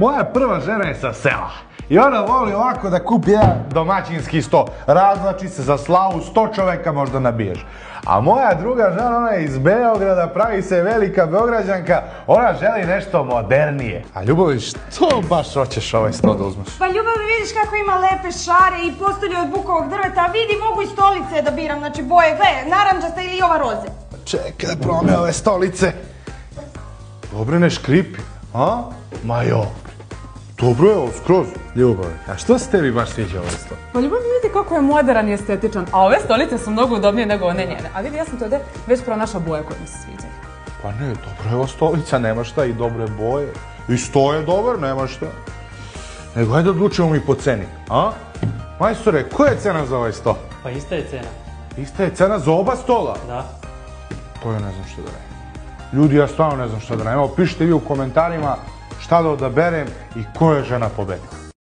Moja prva žena je sa sela. I ona voli ovako da kupi jedan domaćinski sto. Razvlači se za slavu, 100 čoveka možda nabiješ. A moja druga žena, ona je iz Beograda, pravi se velika Beograđanka. Ona želi nešto modernije. A Ljubavi, što baš hoćeš ovaj sto da uzmeš? Pa Ljubavi, vidiš kako ima lepe šare i postolje od bukovog drveta. Vidi, mogu i stolice da biram, znači boje, gle, naranđasta ili ova roze. Čekaj da probam ove stolice. Dobre ne škripi, a? Ma jo. Dobro je ovo, skroz. Ljubavi, a što se tebi baš sviđa ovaj sto? Pa Ljubavi, vidi kako je moderan i estetičan, a ove stolice su mnogo udobnije nego one njene. A vidi, ja sam to ovdje već pronašla boje koje mi se sviđaju. Pa ne, dobro je ova stolica, nema šta, i dobre boje. I sto je dobar, nema šta. Nego, hajde odlučimo mi po ceni, a? Majstore, koja je cena za ovaj sto? Pa ista je cena. Ista je cena za oba stola? Da. To ja ne znam što da radim. Ljudi, ja stvarno ne znam što da radim. Evo, pišite vi u komentarima šta da odaberem i koja je žena pobedila.